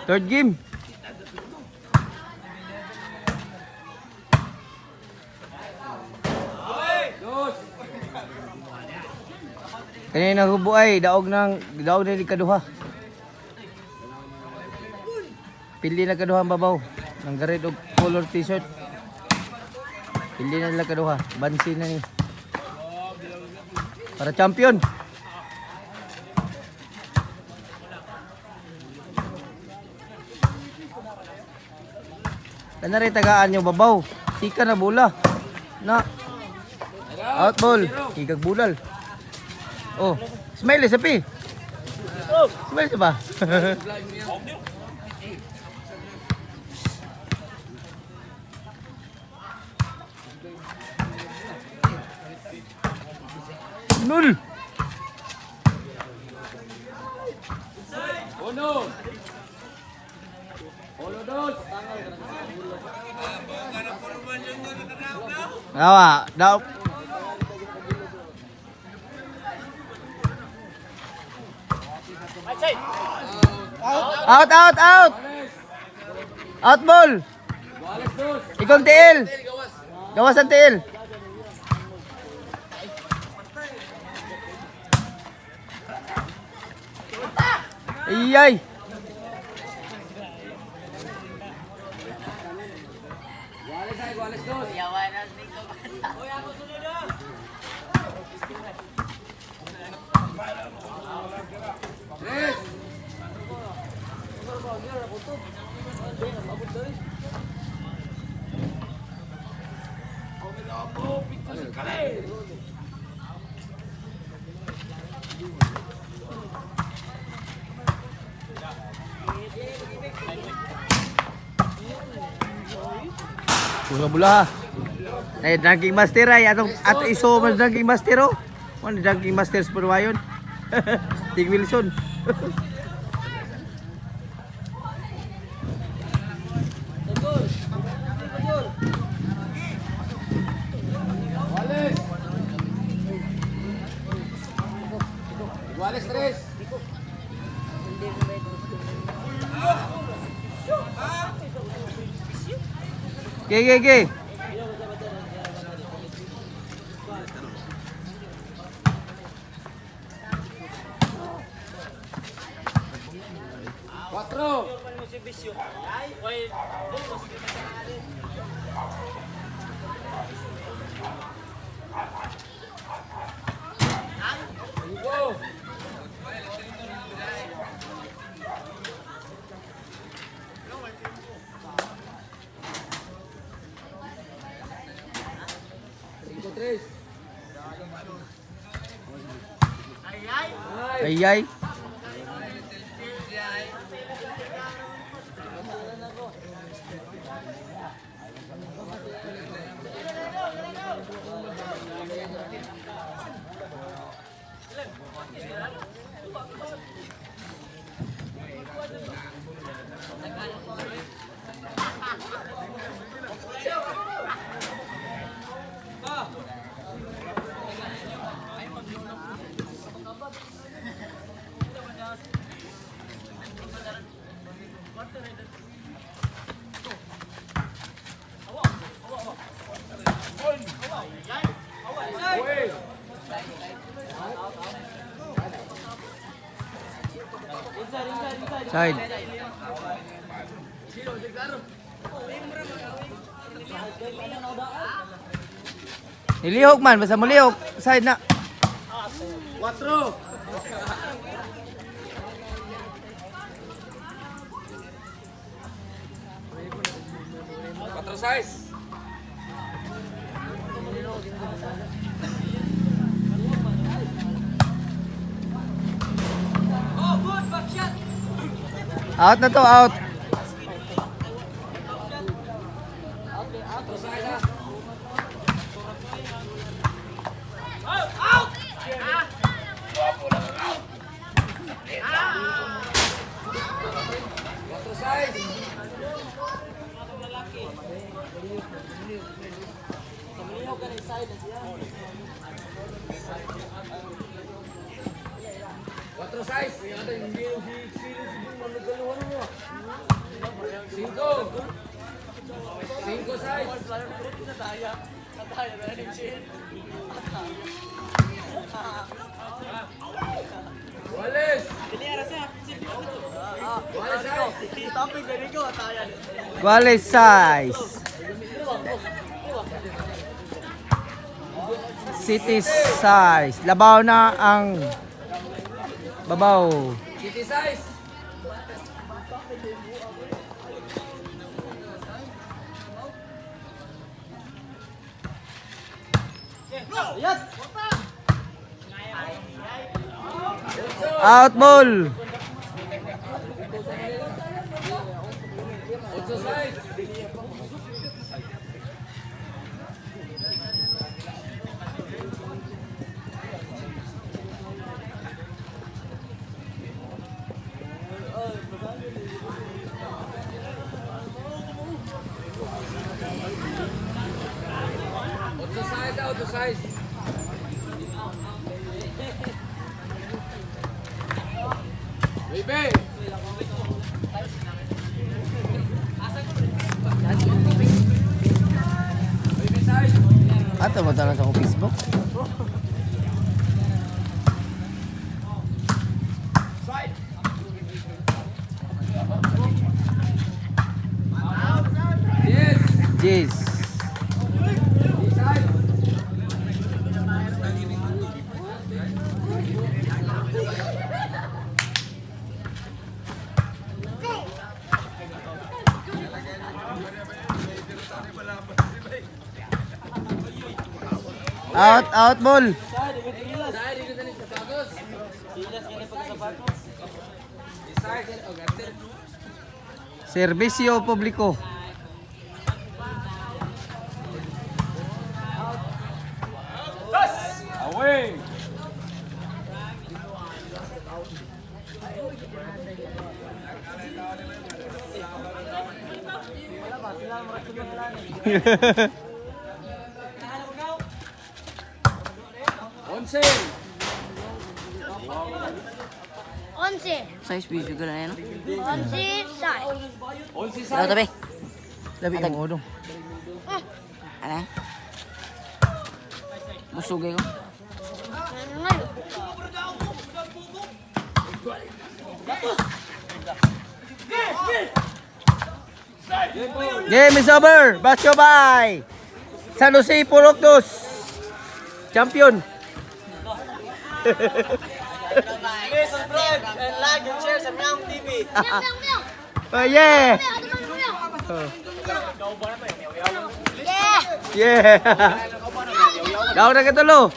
Third game. Kanina hubo ay daog na kaduha. Pili na kaduha ang babaw ng gared og color t-shirt. Pili na nila kaduha. Bansi na ni. Para champion. Kana rin tagaan yung babaw. Sika na bola. Na. Out ball. Higag bulal. Oh, smile sa pi. Smile sa ba? Nul. Uno. Olo dos. Awa, daw. Out. Out ball. Ikong tiil. Gawas ang tiil. Iyay. Bunga bula. Ay drinking master ay atong ato iso mas drinking master oh. Ano drinking master Superwayon? Tig Wilson. Wales 3. Ge. Cuatro. Ayay. Side. Nilihok man, basta mulihok. Side na. 4. Size. Out na to, out. Quatro size. Cinco. Cinco size. Wallace. Quality size. City size. Labaw na ang babaw. City size. Out ball. Ocho size. Ocho size, ocho size. Baby. Baby size. Ato mo tanong sa akong Facebook. Yes. Jeez. Size. Out ball. Side, dito na sa sapatos. Side, o gante. Serbisyo publiko. Away. Onse. 11. Size video ka na yan. 11 size. Onse Ano side. tabi? Labi ang udong. Ano? Busugay ko. Ano ngayon? Game is over. Basyo by San Jose Puroctos. Champion. Please subscribe and like and share sa Meow TV. Meow, meow, meow. Oh yeah. Meow, ano ba, meow? Oh. Yeah. Yeah. Daw na katulo.